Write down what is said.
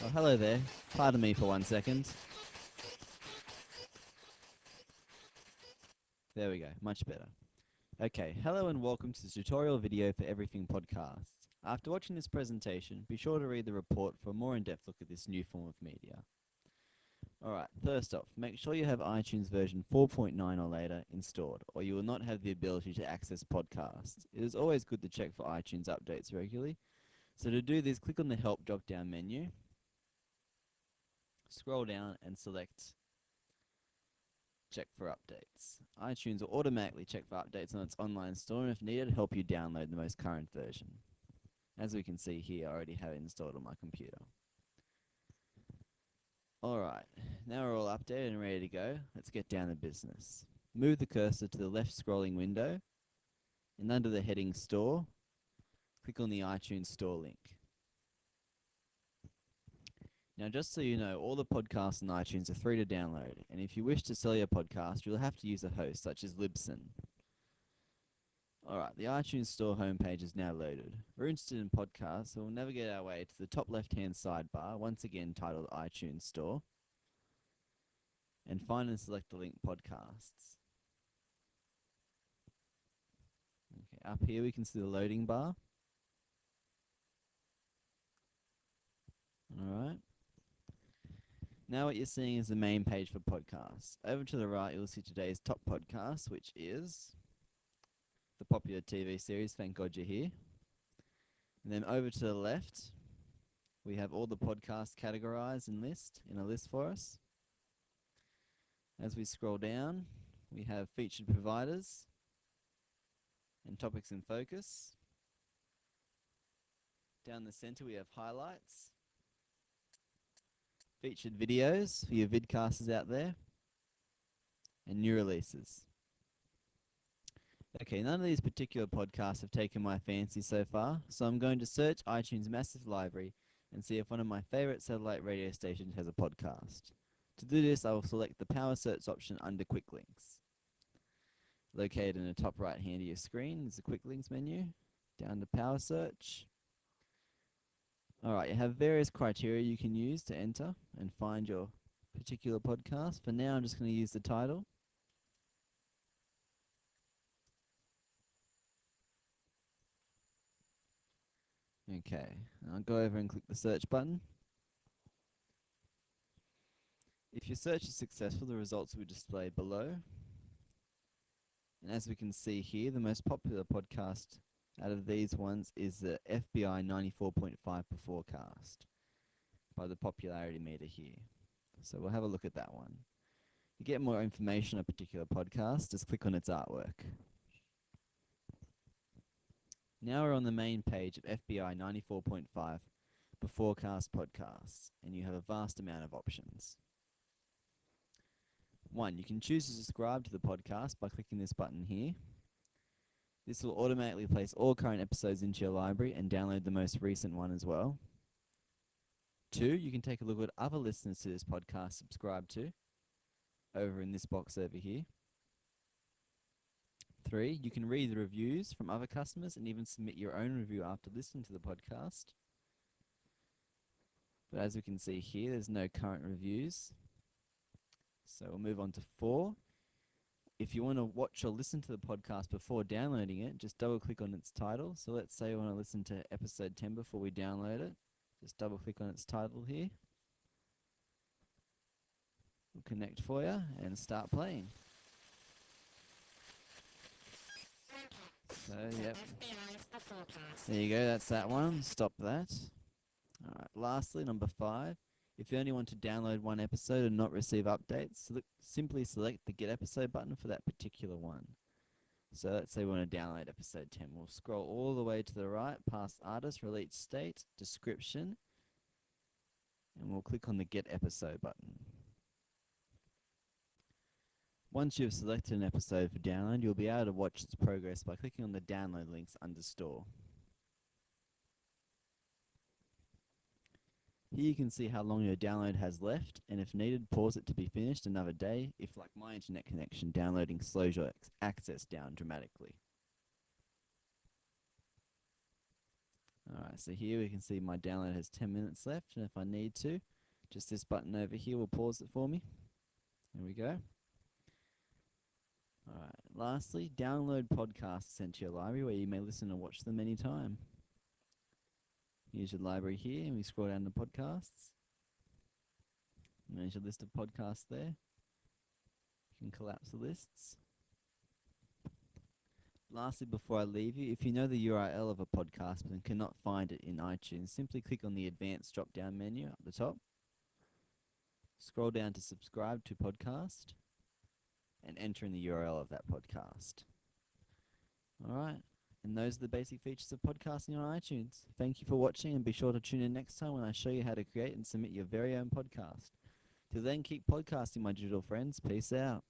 Oh, hello there. Pardon me for 1 second. There we go. Much better. Okay, hello and welcome to the tutorial video for Everything Podcast. After watching this presentation, be sure to read the report for a more in-depth look at this new form of media. Alright, first off, make sure you have iTunes version 4.9 or later installed, or you will not have the ability to access podcasts. It is always good to check for iTunes updates regularly. So to do this, click on the Help drop-down menu, scroll down and select Check for updates. iTunes will automatically check for updates on its online store and if needed, help you download the most current version. As we can see here, I already have it installed on my computer. Alright, now we're all updated and ready to go. Let's get down to business. Move the cursor to the left scrolling window, and under the heading Store, click on the iTunes Store link. Now, just so you know, all the podcasts on iTunes are free to download, and if you wish to sell your podcast, you'll have to use a host such as Libsyn. Alright, the iTunes Store homepage is now loaded. We're interested in podcasts, so we'll navigate our way to the top left-hand sidebar, once again titled iTunes Store, and find and select the link Podcasts. Okay, up here we can see the loading bar. Alright. Now what you're seeing is the main page for podcasts. Over to the right you'll see today's top podcast, which is the popular TV series Thank God You're Here. And then over to the left, we have all the podcasts categorized and in a list for us. As we scroll down, we have featured providers and topics in focus. Down the center, we have highlights, featured videos for your vidcasters out there, and new releases. Okay, none of these particular podcasts have taken my fancy so far, so I'm going to search iTunes' massive library and see if one of my favorite satellite radio stations has a podcast. To do this, I will select the Power Search option under Quick Links. Located in the top right hand of your screen is the Quick Links menu. Down to Power Search. Alright, you have various criteria you can use to enter and find your particular podcast. For now, I'm just going to use the title. Okay, I'll go over and click the search button. If your search is successful, the results will be displayed below. And as we can see here, the most popular podcast out of these ones is the FBI 94.5 Beforecast by the popularity meter here. So we'll have a look at that one. To get more information on a particular podcast, just click on its artwork. Now we're on the main page of FBI 94.5 Beforecast podcasts, and you have a vast amount of options. 1. You can choose to subscribe to the podcast by clicking this button here. This will automatically place all current episodes into your library and download the most recent one as well. 2. You can take a look at other listeners to this podcast subscribe to, over in this box over here. 3. You can read the reviews from other customers and even submit your own review after listening to the podcast. But as we can see here, there's no current reviews. So we'll move on to 4. If you want to watch or listen to the podcast before downloading it, just double click on its title. So let's say we want to listen to episode 10 before we download it. Just double click on its title here. We'll connect for you and start playing. So, yep. There you go, that's that one. Stop that. Alright, lastly, number 5. If you only want to download one episode and not receive updates, simply select the Get Episode button for that particular one. So let's say we want to download episode 10. We'll scroll all the way to the right, past artist, release date, description, and we'll click on the Get Episode button. Once you've selected an episode for download, you'll be able to watch its progress by clicking on the download links under Store. Here you can see how long your download has left, and if needed, pause it to be finished another day if, like my internet connection, downloading slows your access down dramatically. Alright, so here we can see my download has 10 minutes left, and if I need to, just this button over here will pause it for me. There we go. Alright, lastly, download podcasts sent to your library where you may listen and watch them anytime. Here's your library here, and we scroll down to podcasts. And there's your list of podcasts there. You can collapse the lists. Lastly, before I leave you, if you know the URL of a podcast but cannot find it in iTunes, simply click on the Advanced drop-down menu up the top. Scroll down to Subscribe to Podcast and enter in the URL of that podcast. Alright, and those are the basic features of podcasting on iTunes. Thank you for watching, and be sure to tune in next time when I show you how to create and submit your very own podcast. Till then, keep podcasting, my digital friends. Peace out.